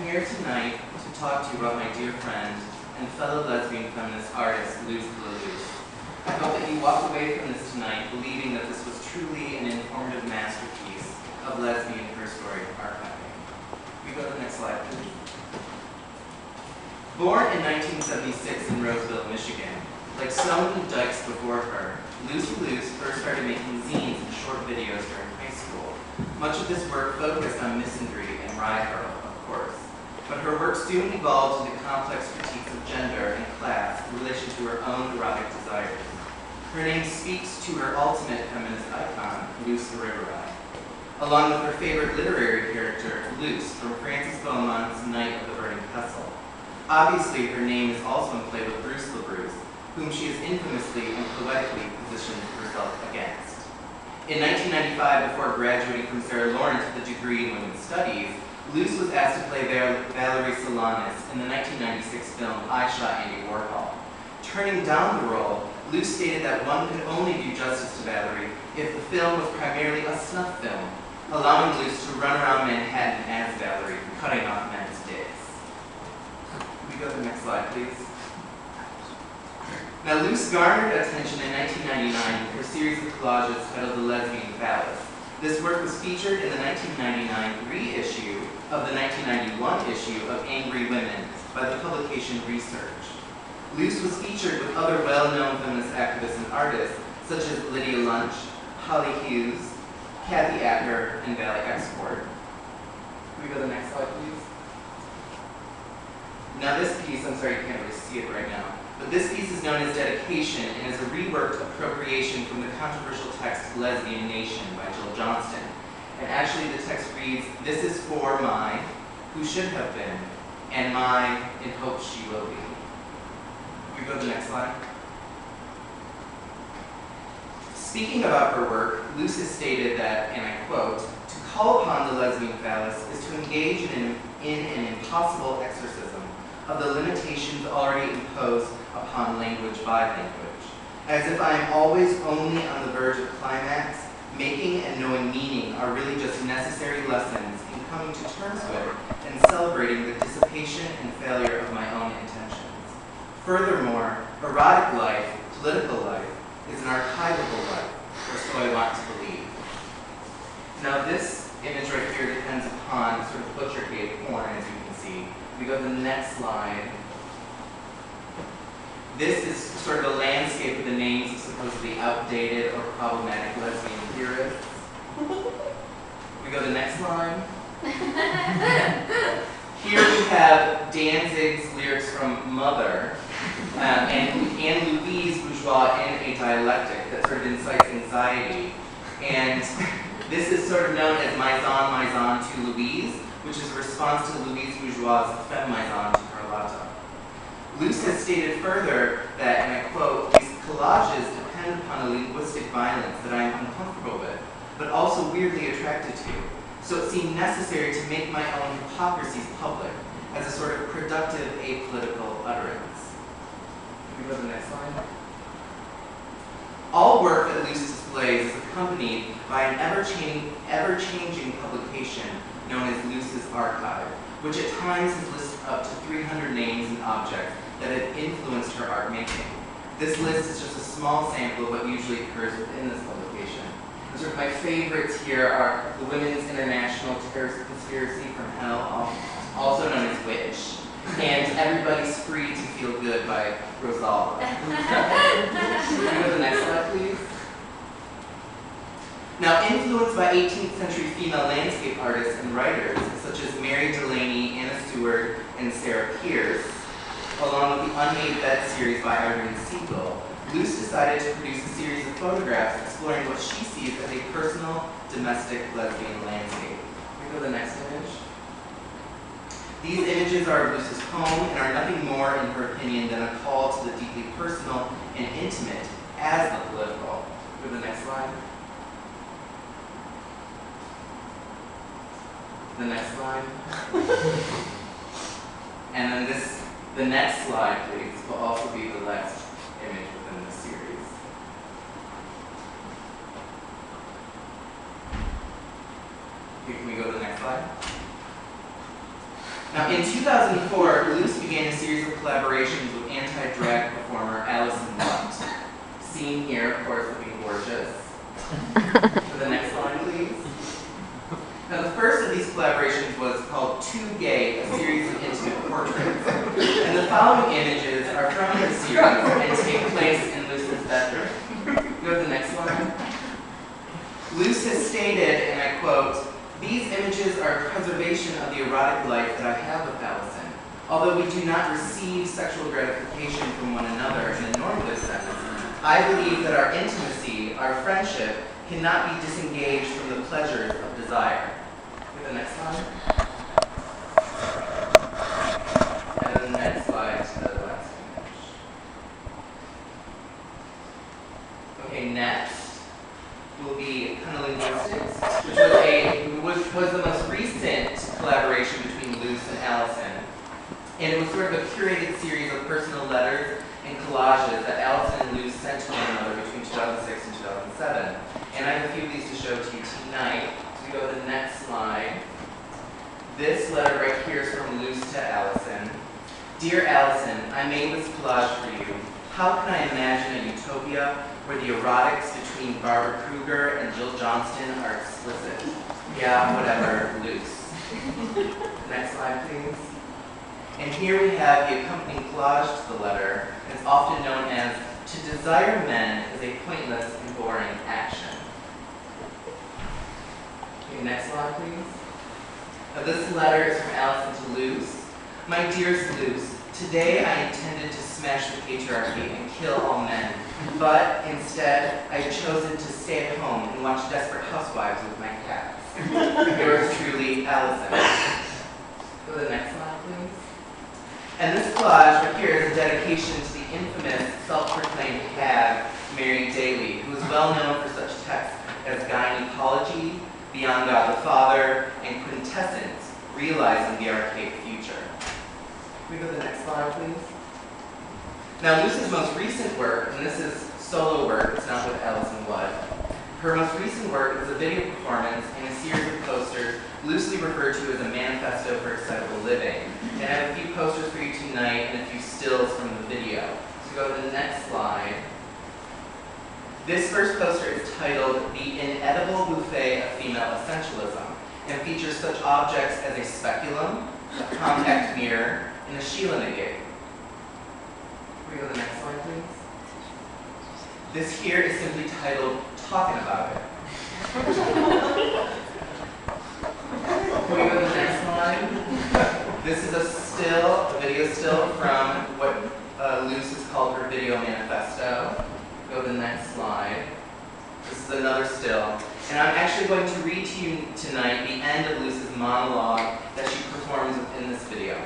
here tonight to talk to you about my dear friend and fellow lesbian feminist artist, Luce LaLoose. I hope that you walk away from this tonight believing that this was truly an informative masterpiece of lesbian her-story archiving. We go to the next slide, please. Born in 1976 in Roseville, Michigan, like so many dykes before her, Luce LaLoose first started making zines and short videos during high school. Much of this work focused on misandric and rye-hurl, of course, but her work soon evolved into complex critiques of gender and class in relation to her own erotic desires. Her name speaks to her ultimate feminist icon, Luce the River Rat, along with her favorite literary character, Luce, from Francis Beaumont's Night of the Burning Pestle. Obviously, her name is also in play with Bruce LaBruce, whom she has infamously and poetically positioned herself against. In 1995, before graduating from Sarah Lawrence with a degree in women's studies, Luce was asked to play Valerie Solanas in the 1996 film I Shot Andy Warhol. Turning down the role, Luce stated that one could only do justice to Valerie if the film was primarily a snuff film, allowing Luce to run around Manhattan as Valerie, cutting off men's dicks. Can we go to the next slide, please? Now, Luce garnered attention in 1999 with her series of collages titled The Lesbian Phallus. This work was featured in the 1999 reissue of the 1991 issue of Angry Women by the publication Research. Luce was featured with other well-known feminist activists and artists such as Lydia Lunch, Holly Hughes, Kathy Acker, and Valley Export. Can we go to the next slide, please? Now this piece, I'm sorry you can't really see it right now, but this piece is known as Dedication and is a reworked appropriation from the controversial text Lesbian Nation by Jill Johnston. And actually the text reads, "This is for my, who should have been, and my, in hope she will be." Can we go to the next slide? Speaking about her work, Luce has stated that, and I quote, "To call upon the lesbian phallus is to engage in an impossible exorcism of the limitations already imposed upon language by language. As if I am always only on the verge of climax, making and knowing meaning are really just necessary lessons in coming to terms with and celebrating the dissipation and failure of my own intentions. Furthermore, erotic life, political life, is an archivable life, or so I want to believe." Now this image right here depends upon sort of butcher cave porn, as you can see. We go to the next slide. This is sort of a landscape of the names of supposedly outdated or problematic lesbian theorists. We go to the next slide. Here we have Danzig's lyrics from Mother, and Louise Bourgeois in a dialectic that sort of incites anxiety. And this is sort of known as Maison to Louise, which is a response to Louise Bourgeois' Femme-Maison to Carlotta. Luce has stated further that, and I quote, "These collages depend upon a linguistic violence that I am uncomfortable with, but also weirdly attracted to. So it seemed necessary to make my own hypocrisies public as a sort of productive apolitical utterance." Can we go to the next slide? All work that Luce displays is accompanied by an ever-changing publication known as Luce's Archive, which at times has listed up to 300 names and objects that have influenced her art making. This list is just a small sample of what usually occurs within this publication. Sort of my favorites here are the Women's International Terrorist Conspiracy from Hell, also known as Witch, and Everybody's Free to Feel Good by Rosalba. Can we go to the next slide, please? Now, influenced by 18th century female landscape artists and writers, such as Mary Delaney, Anna Seward, and Sarah Pierce, along with the Unmade Bed series by Irene Siegel, Luce decided to produce a series of photographs exploring what she sees as a personal, domestic lesbian landscape. Can we go to the next image? These images are of Luce's home and are nothing more, in her opinion, than a call to the deeply personal and intimate as the political. Go to the next slide. The next slide. And then the next slide, please, will also be the last image within this series. Okay, can we go to the next slide? Now, in 2004, Luce began a series of collaborations with anti-drag performer Allison Muck. Seen here, of course, looking gorgeous. For the next line, please. Now, the first of these collaborations was called Too Gay, a series of intimate portraits. And the following images are from the series and take place in Luce's bedroom. Go to the next line. Luce has stated, and I quote, "These images are a preservation of the erotic life that I have with Allison. Although we do not receive sexual gratification from one another in a normative sense, I believe that our intimacy, our friendship, cannot be disengaged from the pleasures of desire." Go to the next slide. And then the next slide to the last image. Okay, next will be cunnilinguistic, which was the most recent collaboration between Luce and Allison. And it was sort of a curated series of personal letters and collages that Allison and Luce sent to one another between 2006 and 2007. And I have a few of these to show to you tonight. So we go to the next slide. This letter right here is from Luce to Allison. "Dear Allison, I made this collage for you. How can I imagine a utopia where the erotics between Barbara Kruger and Jill Johnston are explicit? Yeah, whatever, Luce." Next slide, please. And here we have the accompanying collage to the letter. It's often known as "To desire men is a pointless and boring action." Okay, next slide, please. Now, this letter is from Allison to Luce. "My dearest Luce, today I intended to smash the patriarchy and kill all men, but instead I've chosen to stay at home and watch Desperate Housewives with my cats. Yours truly, Allison." Go to the next slide, please. And this collage right here is a dedication to the infamous self-proclaimed hag, Mary Daly, who is well known for such texts as Gynecology, Beyond God the Father, and Quintessence, Realizing the Archaic Future. Can we go to the next slide, please? Now, Luce's most recent work, and this is solo work, it's not with Allison Wood. Her most recent work is a video performance in a series of posters loosely referred to as a manifesto for excitable living. And I have a few posters for you tonight and a few stills from the video. So go to the next slide. This first poster is titled "The Inedible Buffet of Female Essentialism" and features such objects as a speculum, a compact mirror, and a Sheila-Negate. Can we go to the next slide, please? This here is simply titled "Talking About It." Can we go to the next slide? This is a video still from what Luce has called her video manifesto. Go to the next slide. This is another still. And I'm actually going to read to you tonight the end of Luce's monologue that she performs within this video.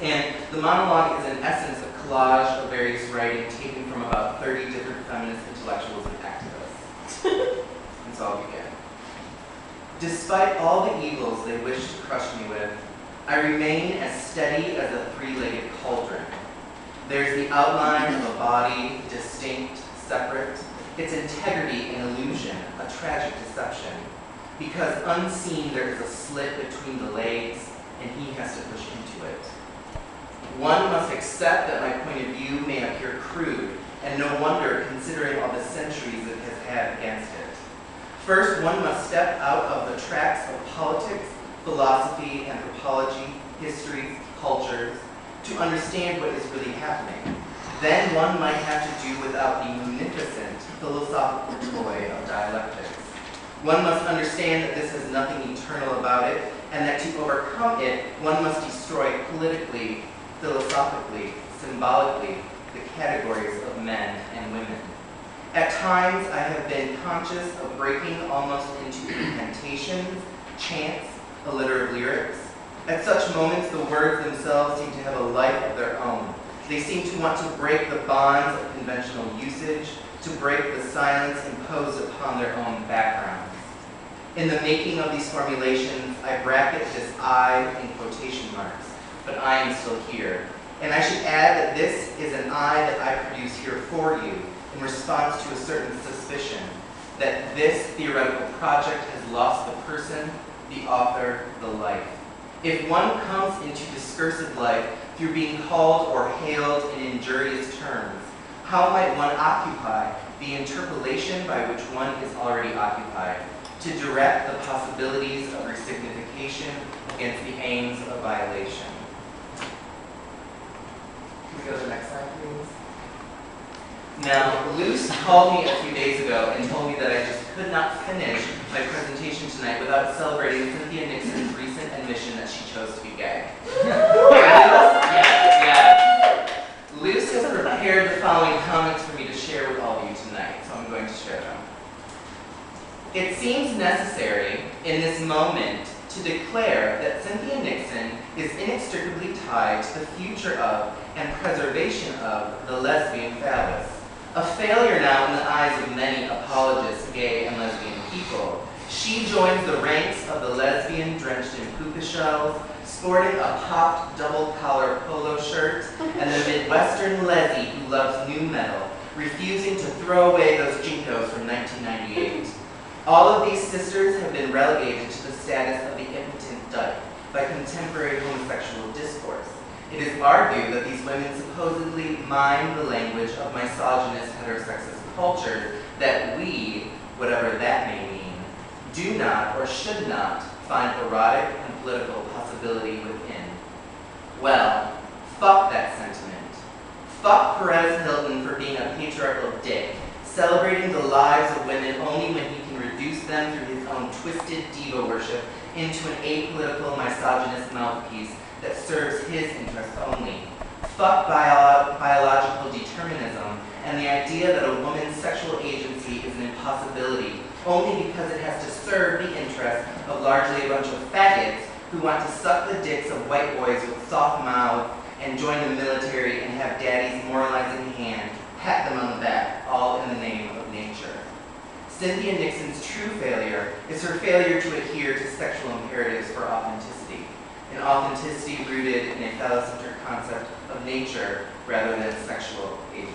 And the monologue is in essence a collage of various writing taken from about 30 different feminist intellectuals and activists. And so I'll begin. "Despite all the evils they wish to crush me with, I remain as steady as a three-legged cauldron. There's the outline of a body, distinct, separate, its integrity an illusion, a tragic deception. Because unseen there is a slit between the legs, and he has to push into it. One must accept that my point of view may appear crude, and no wonder considering all the centuries it has had against it. First, one must step out of the tracks of politics, philosophy, anthropology, history, cultures, to understand what is really happening. Then one might have to do without the munificent philosophical toy of dialectics. One must understand that this has nothing eternal about it, and that to overcome it, one must destroy politically, philosophically, symbolically, the categories of men and women. At times, I have been conscious of breaking almost into incantations, chants, a litter of lyrics. At such moments, the words themselves seem to have a life of their own. They seem to want to break the bonds of conventional usage, to break the silence imposed upon their own backgrounds. In the making of these formulations, I bracket this I in quotation marks, but I am still here. And I should add that this is an I that I produce here for you in response to a certain suspicion that this theoretical project has lost the person, the author, the life. If one comes into discursive life through being called or hailed in injurious terms, how might one occupy the interpolation by which one is already occupied, to direct the possibilities of resignification against the aims of violation? Can we go to the next slide, please? Now, Luce called me a few days ago and told me that I just could not finish my presentation tonight without celebrating Cynthia Nixon's recent admission that she chose to be gay. Yeah. Luce has prepared the following comments for me to share with all of you tonight, so I'm going to share them. It seems necessary in this moment to declare that Cynthia Nixon is inextricably tied to the future of and preservation of the lesbian phallus. A failure now in the eyes of many apologists, gay and lesbian people. She joins the ranks of the lesbian drenched in puka shells, sporting a popped double-collar polo shirt, and the Midwestern lessie who loves nu metal, refusing to throw away those Jinkos from 1998. All of these sisters have been relegated to the status of the impotent dyke by contemporary homosexual discourse. It is argued that these women supposedly mime the language of misogynist heterosexist culture that we, whatever that may mean, do not or should not find erotic and political possibility within. Well, fuck that sentiment. Fuck Perez Hilton for being a patriarchal dick, celebrating the lives of women only when he can reduce them through his own twisted diva worship into an apolitical misogynist mouthpiece that serves his interests only. Fuck biological determinism and the idea that a woman's sexual agency is an impossibility only because it has to serve the interests of largely a bunch of faggots who want to suck the dicks of white boys with soft mouths and join the military and have daddy's moralizing hand pat them on the back, all in the name of nature. Cynthia Nixon's true failure is her failure to adhere to sexual imperatives for authenticity, an authenticity rooted in a phallocentric concept of nature rather than sexual agency.